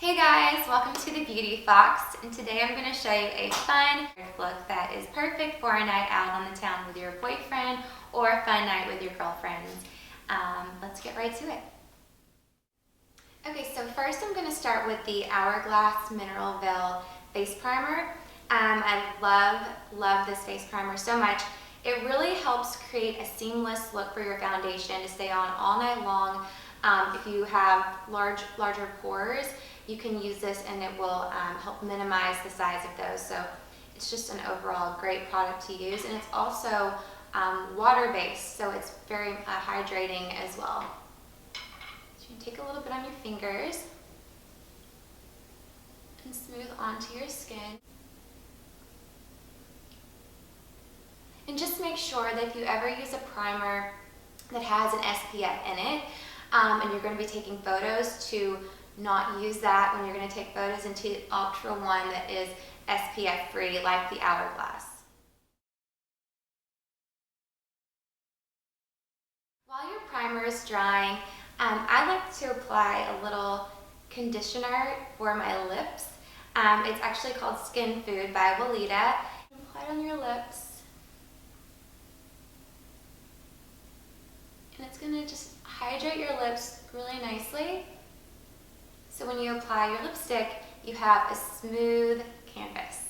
Hey guys, welcome to the Beauty Fox, and today I'm going to show you a fun look that is perfect for a night out on the town with your boyfriend or a fun night with your girlfriends. Let's get right to it. Okay, so first I'm going to start with the Hourglass Mineral Veil Face Primer. I love this face primer so much. It really helps create a seamless look for your foundation to stay on all night long. If you have larger pores, you can use this and it will help minimize the size of those. So it's just an overall great product to use, and it's also water-based, so it's very hydrating as well. So you can take a little bit on your fingers and smooth onto your skin. And just make sure that if you ever use a primer that has an SPF in it, and you're going to be taking photos, to not use that when you're going to take photos, and to opt for one that is SPF free like the Hourglass. While your primer is drying, I like to apply a little conditioner for my lips. It's actually called Skin Food by Weleda. Apply it on your lips. And it's going to just hydrate your lips really nicely. So when you apply your lipstick, you have a smooth canvas.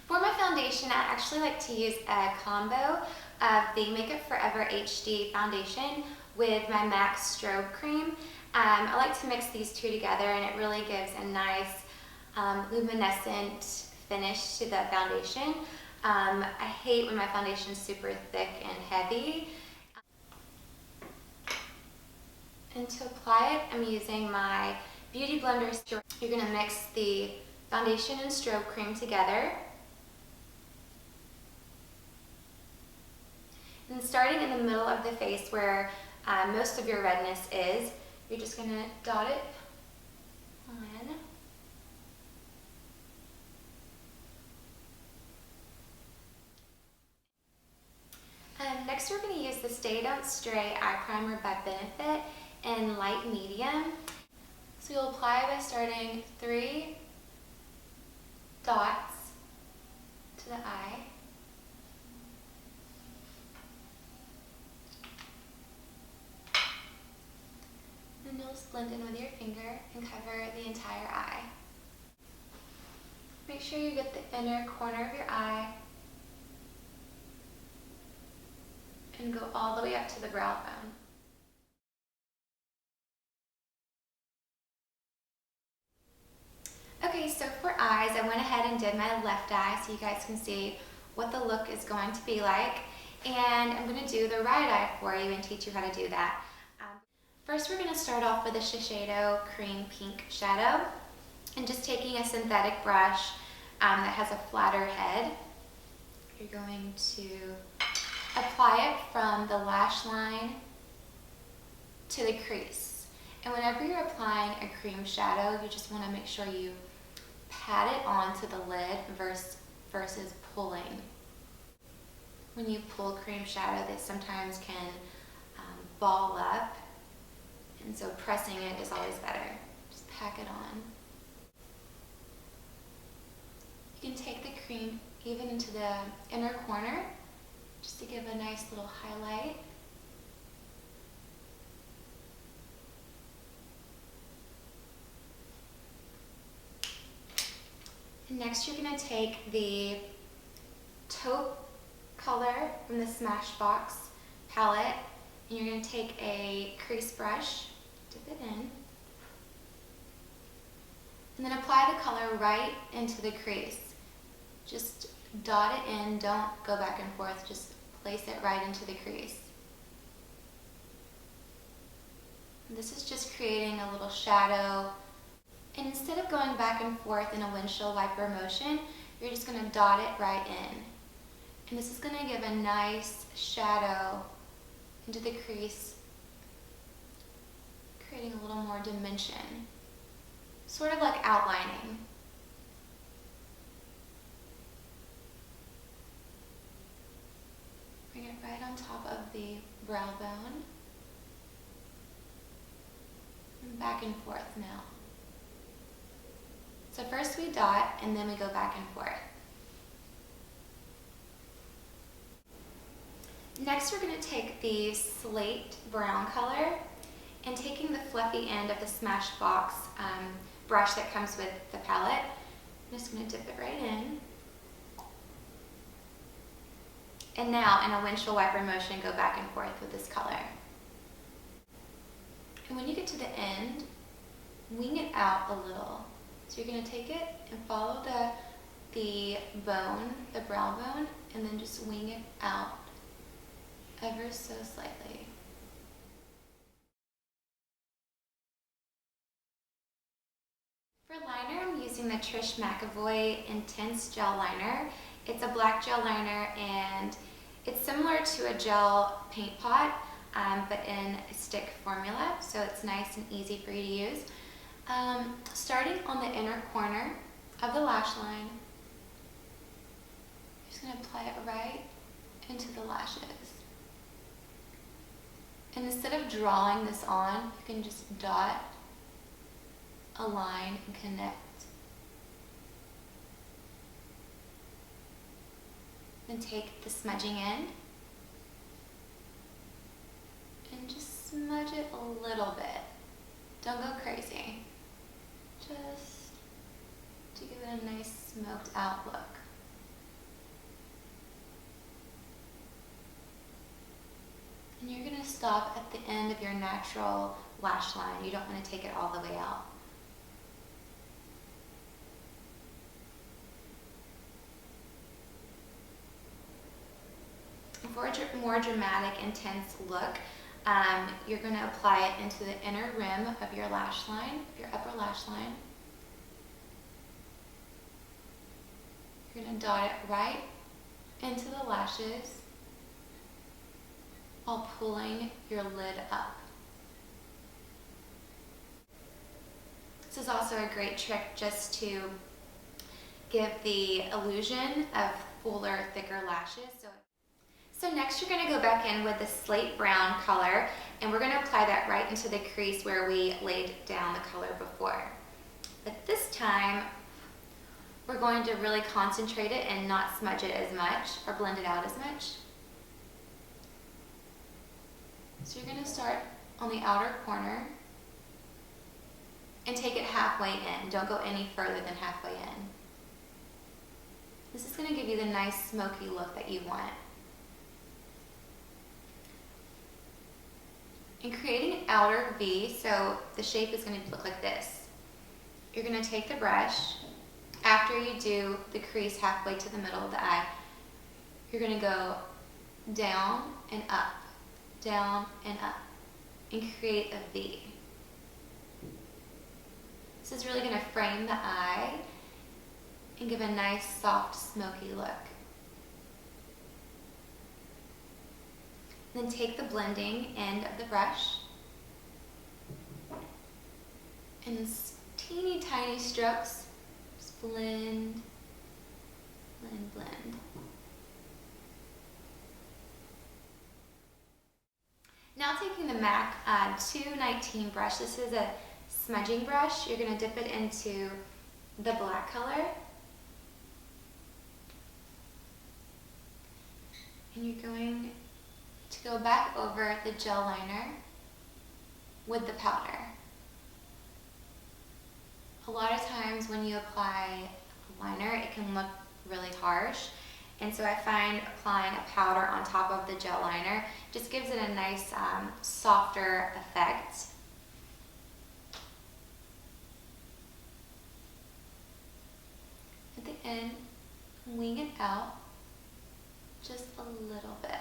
For my foundation, I actually like to use a combo of the Makeup Forever HD foundation with my M.A.C strobe cream. I like to mix these two together, and it really gives a nice luminescent finish to the foundation. I hate when my foundation is super thick and heavy. And to apply it, I'm using my Beauty Blender. You're going to mix the foundation and strobe cream together. And starting in the middle of the face where most of your redness is, you're just going to dot it on. Next, we're going to use the Stay Don't Stray Eye Primer by Benefit in light medium. So you'll apply by starting 3 dots to the eye. And you'll just blend in with your finger and cover the entire eye. Make sure you get the inner corner of your eye and go all the way up to the brow bone. Okay, so for eyes, I went ahead and did my left eye so you guys can see what the look is going to be like. And I'm going to do the right eye for you and teach you how to do that. First, we're going to start off with a Shiseido Cream Pink Shadow. And just taking a synthetic brush that has a flatter head, you're going to apply it from the lash line to the crease. And whenever you're applying a cream shadow, you just want to make sure you pat it onto the lid versus pulling. When you pull cream shadow, that sometimes can ball up, and so pressing it is always better. Just pack it on. You can take the cream even into the inner corner, just to give a nice little highlight. And next, you're going to take the taupe color from the Smashbox palette, and you're going to take a crease brush, dip it in, and then apply the color right into the crease. Just dot it in, don't go back and forth, just place it right into the crease. And this is just creating a little shadow. And instead of going back and forth in a windshield wiper motion, you're just going to dot it right in. And this is going to give a nice shadow into the crease, creating a little more dimension, sort of like outlining. Bring it right on top of the brow bone. And back and forth now. So first we dot and then we go back and forth. Next we're going to take the slate brown color and taking the fluffy end of the Smashbox brush that comes with the palette, I'm just going to dip it right in. And now in a windshield wiper motion, go back and forth with this color. And when you get to the end, wing it out a little. So you're going to take it and follow the bone, the brow bone, and then just wing it out ever so slightly. For liner, I'm using the Trish McEvoy Intense Gel Liner. It's a black gel liner and it's similar to a gel paint pot, but in a stick formula, so it's nice and easy for you to use. Starting on the inner corner of the lash line, I'm just going to apply it right into the lashes. And instead of drawing this on, you can just dot a line and connect. Then take the smudging end and just smudge it a little bit. Don't go crazy. Just to give it a nice smoked out look. And you're going to stop at the end of your natural lash line. You don't want to take it all the way out. For a more dramatic, intense look, you're going to apply it into the inner rim of your lash line, your upper lash line. You're going to dot it right into the lashes while pulling your lid up. This is also a great trick just to give the illusion of fuller, thicker lashes. So next you're going to go back in with the slate brown color and we're going to apply that right into the crease where we laid down the color before. But this time we're going to really concentrate it and not smudge it as much or blend it out as much. So you're going to start on the outer corner and take it halfway in. Don't go any further than halfway in. This is going to give you the nice smoky look that you want. And creating an outer V, so the shape is going to look like this. You're going to take the brush, after you do the crease halfway to the middle of the eye, you're going to go down and up, and create a V. This is really going to frame the eye and give a nice, soft, smoky look. Then take the blending end of the brush and in teeny tiny strokes, just blend, blend, blend. Now taking the M.A.C 219 brush, this is a smudging brush. You're going to dip it into the black color. And you're going to go back over the gel liner with the powder. A lot of times when you apply liner, it can look really harsh. And so I find applying a powder on top of the gel liner just gives it a nice, softer effect. At the end, wing it out just a little bit.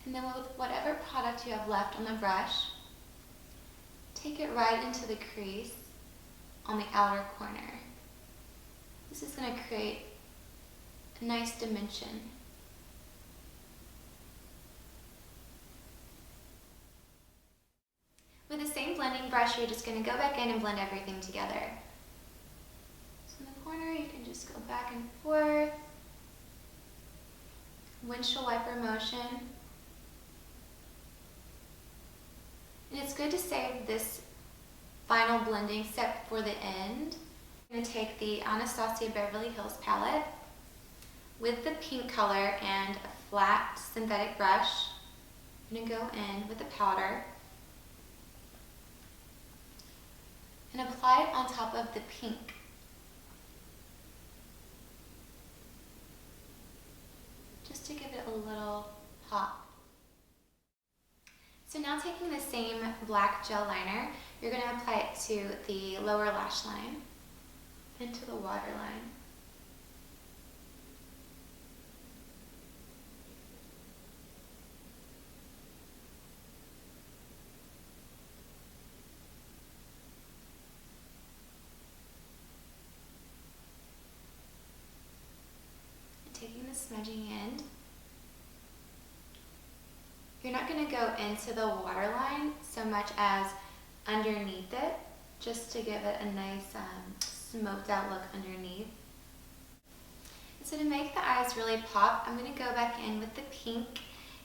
And then with whatever product you have left on the brush, take it right into the crease on the outer corner. This is going to create a nice dimension. With the same blending brush, you're just going to go back in and blend everything together. So in the corner, you can just go back and forth. windshield wiper motion. And it's good to save this final blending step for the end. I'm going to take the Anastasia Beverly Hills palette with the pink color and a flat synthetic brush. I'm going to go in with the powder and apply it on top of the pink. Just to give it a little pop. So now taking the same black gel liner, you're going to apply it to the lower lash line, into the waterline. Taking the smudging end. You're not going to go into the waterline so much as underneath it, just to give it a nice smoked out look underneath. And so to make the eyes really pop, I'm going to go back in with the pink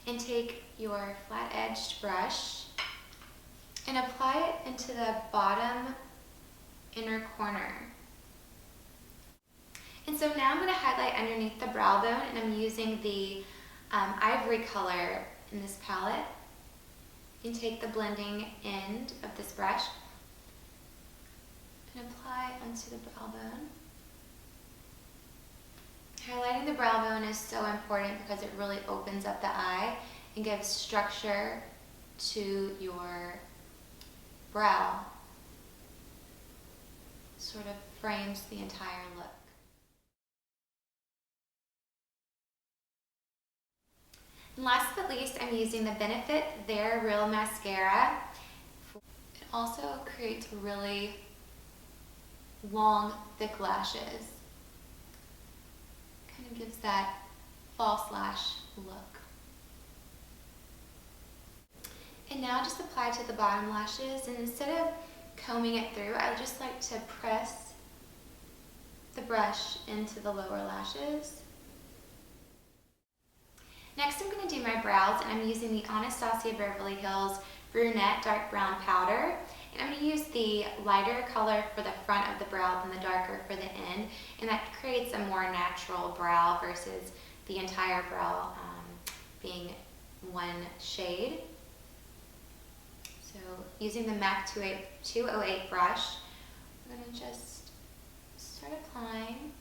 and take your flat edged brush and apply it into the bottom inner corner. And so now I'm going to highlight underneath the brow bone, and I'm using the ivory color in this palette. You can take the blending end of this brush and apply onto the brow bone. Highlighting the brow bone is so important because it really opens up the eye and gives structure to your brow. Sort of frames the entire look. And last but least, I'm using the Benefit They're Real Mascara. It also creates really long, thick lashes. Kind of gives that false lash look. And now just apply to the bottom lashes, and instead of combing it through, I just like to press the brush into the lower lashes. Next, I'm going to do my brows, and I'm using the Anastasia Beverly Hills Brunette Dark Brown Powder. And I'm going to use the lighter color for the front of the brow than the darker for the end, and that creates a more natural brow versus the entire brow being one shade. So using the M.A.C 208 brush, I'm going to just start applying.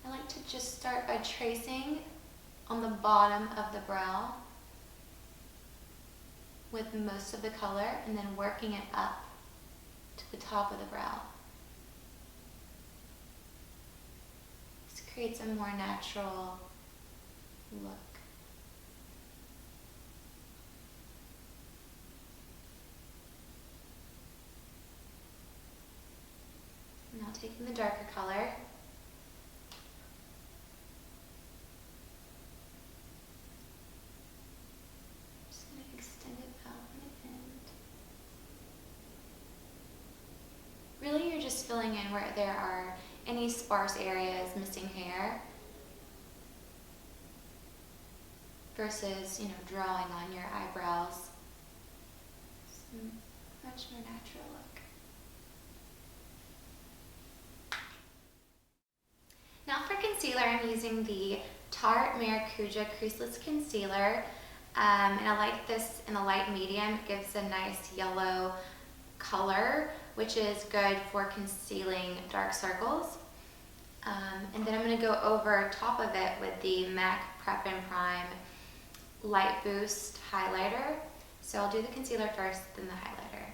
I like to just start by tracing on the bottom of the brow with most of the color, and then working it up to the top of the brow. This creates a more natural look. Now taking the darker color, really, you're just filling in where there are any sparse areas, missing hair, versus, drawing on your eyebrows. It's a much more natural look. Now for concealer, I'm using the Tarte Maracuja Creaseless Concealer, and I like this in a light medium. It gives a nice yellow color, which is good for concealing dark circles. And then I'm going to go over top of it with the MAC Prep and Prime Light Boost Highlighter. So I'll do the concealer first, then the highlighter.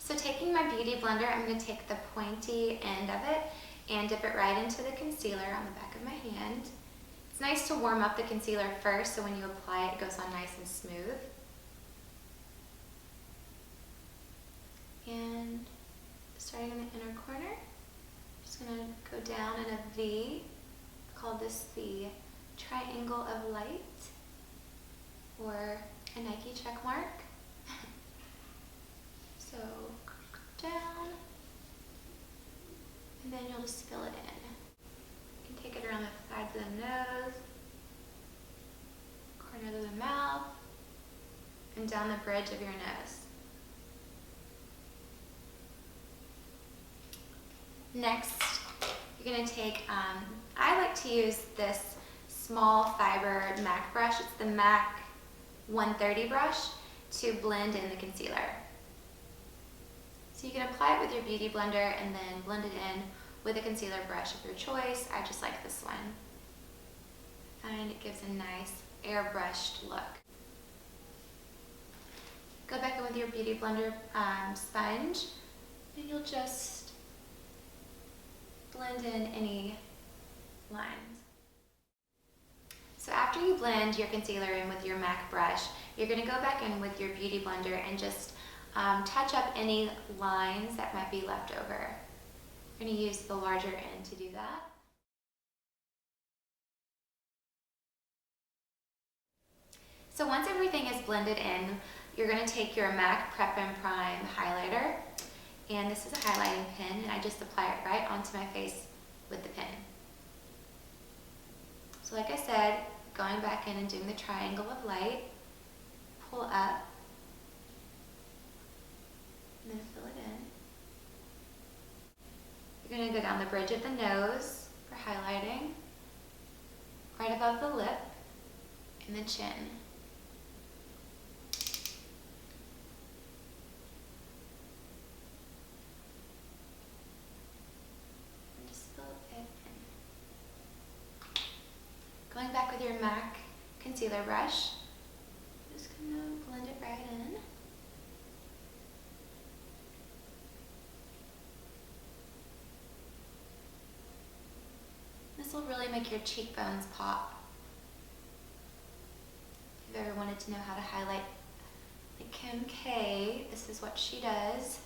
So taking my Beauty Blender, I'm going to take the pointy end of it and dip it right into the concealer on the back of my hand. It's nice to warm up the concealer first, so when you apply it, it goes on nice and smooth. And starting in the inner corner, I'm just going to go down in a V. I call this the triangle of light, or a Nike check mark. So down, just fill it in. You can take it around the sides of the nose, corners of the mouth, and down the bridge of your nose. Next, you're going to take, I like to use this small fiber MAC brush. It's the MAC 130 brush to blend in the concealer. So you can apply it with your beauty blender and then blend it in with a concealer brush of your choice. I just like this one. I find it gives a nice airbrushed look. Go back in with your beauty blender sponge and you'll just blend in any lines. So after you blend your concealer in with your MAC brush, you're going to go back in with your beauty blender and just touch up any lines that might be left over. You're going to use the larger end to do that. So once everything is blended in, you're going to take your MAC Prep and Prime highlighter, and this is a highlighting pen, and I just apply it right onto my face with the pen. So like I said, going back in and doing the triangle of light, pull up, and then fill it in. You're going to go down the bridge of the nose for highlighting, right above the lip, and the chin. And just fill it in. Going back with your MAC concealer brush, I'm just going to blend it right in. This will really make your cheekbones pop. If you've ever wanted to know how to highlight like Kim K, this is what she does.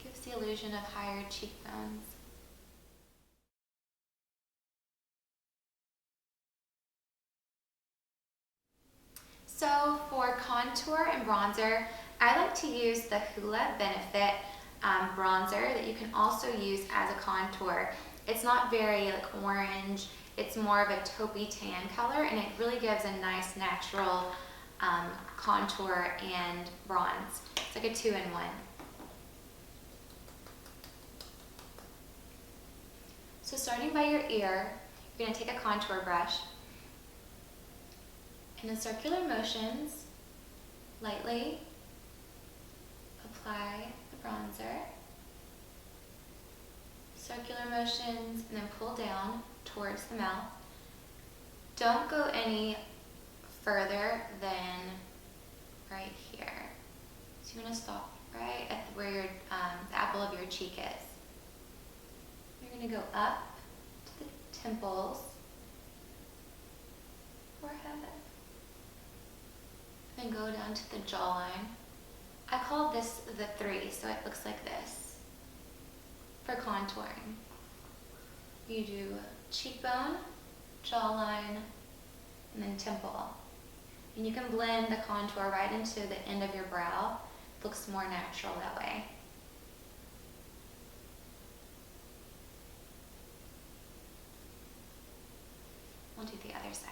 Gives the illusion of higher cheekbones. So for contour and bronzer, I like to use the Hoola Benefit bronzer that you can also use as a contour. It's not very like orange, it's more of a taupey tan color, and it really gives a nice natural contour and bronze. It's like a 2-in-1. So starting by your ear, you're going to take a contour brush and in circular motions, lightly apply the bronzer. Circular motions and then pull down towards the mouth. Don't go any further than right here. So you want to stop right at where your the apple of your cheek is. You're going to go up to the temples, forehead, then go down to the jawline. I call this the 3, so it looks like this. For contouring, you do cheekbone, jawline, and then temple. And you can blend the contour right into the end of your brow. It looks more natural that way. We'll do the other side.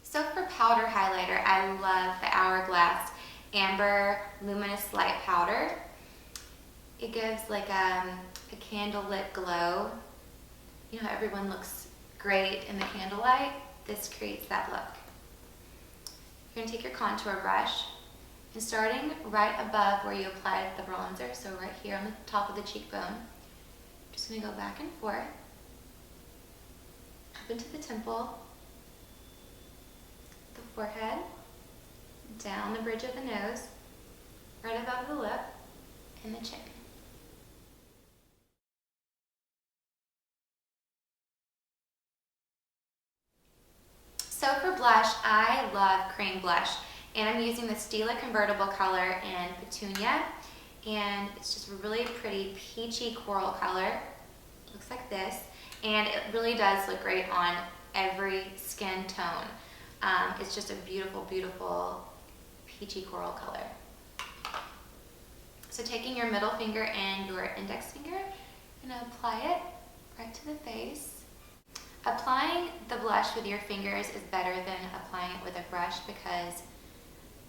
So for powder highlighter, I love the Hourglass Amber Luminous Light Powder. It gives like a candlelit glow. You know how everyone looks great in the candlelight? This creates that look. You're going to take your contour brush and starting right above where you applied the bronzer, so right here on the top of the cheekbone, just going to go back and forth, up into the temple, the forehead, down the bridge of the nose, right above the lip, and the chin. So for blush, I love cream blush, and I'm using the Stila Convertible color in Petunia, and it's just a really pretty peachy coral color. It looks like this, and it really does look great on every skin tone. It's just a beautiful, beautiful peachy coral color. So taking your middle finger and your index finger, I'm gonna apply it right to the face. Applying the blush with your fingers is better than applying it with a brush because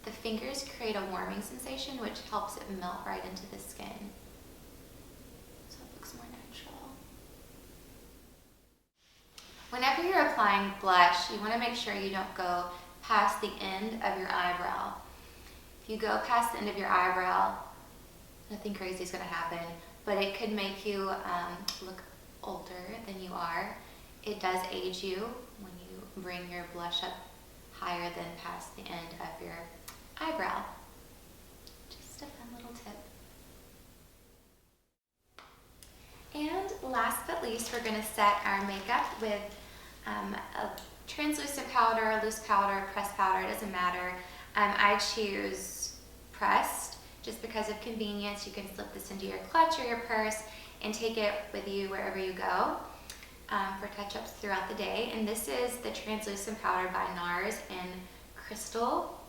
the fingers create a warming sensation which helps it melt right into the skin. So it looks more natural. Whenever you're applying blush, you want to make sure you don't go past the end of your eyebrow. If you go past the end of your eyebrow, nothing crazy is going to happen, but it could make you look older than you are. It does age you when you bring your blush up higher than past the end of your eyebrow. Just a fun little tip. And last but least, we're going to set our makeup with a translucent powder, loose powder, pressed powder, it doesn't matter. I choose pressed just because of convenience. You can slip this into your clutch or your purse and take it with you wherever you go for touch-ups throughout the day. And this is the translucent powder by Nars in Crystal.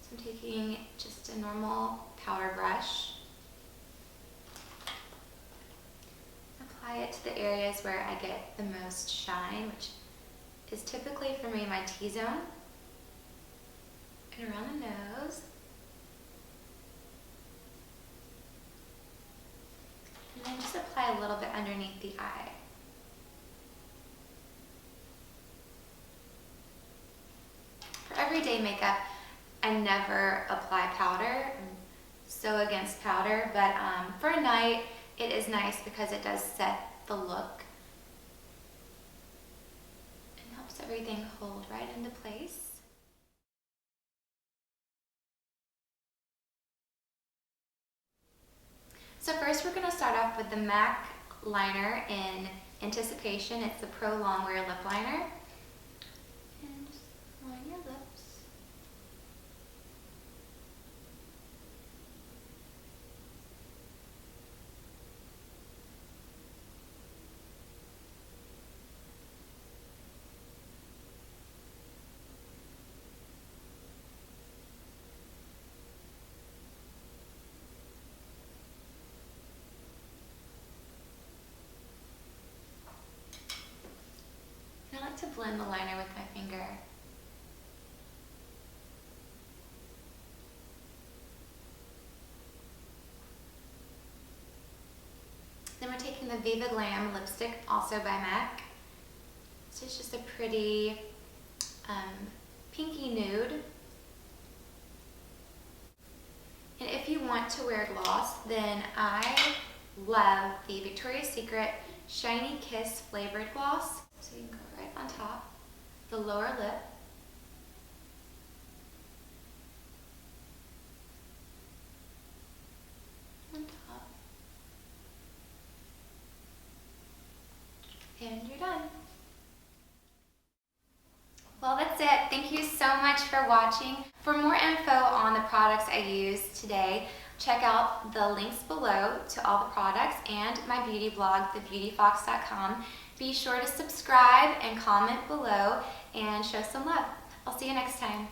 So I'm taking just a normal powder brush. Apply it to the areas where I get the most shine, which is typically for me my T-zone. And around the nose. And then just apply a little bit underneath the eye. For everyday makeup, I never apply powder. I'm so against powder, but for a night, it is nice because it does set the look and helps everything hold right into place. So first we're going to start off with the M.A.C liner in Anticipation. It's the Pro Longwear Lip Liner. And just line your lips. I like to blend the liner with my finger. Then we're taking the Viva Glam lipstick, also by M.A.C. So it's just a pretty pinky nude. And if you want to wear gloss, then I love the Victoria's Secret Shiny Kiss flavored gloss. So you can go right on top, the lower lip. On top. And you're done. Well, that's it. Thank you so much for watching. For more info on the products I used today, check out the links below to all the products and my beauty blog, thebeautyfox.com. Be sure to subscribe and comment below and show some love. I'll see you next time.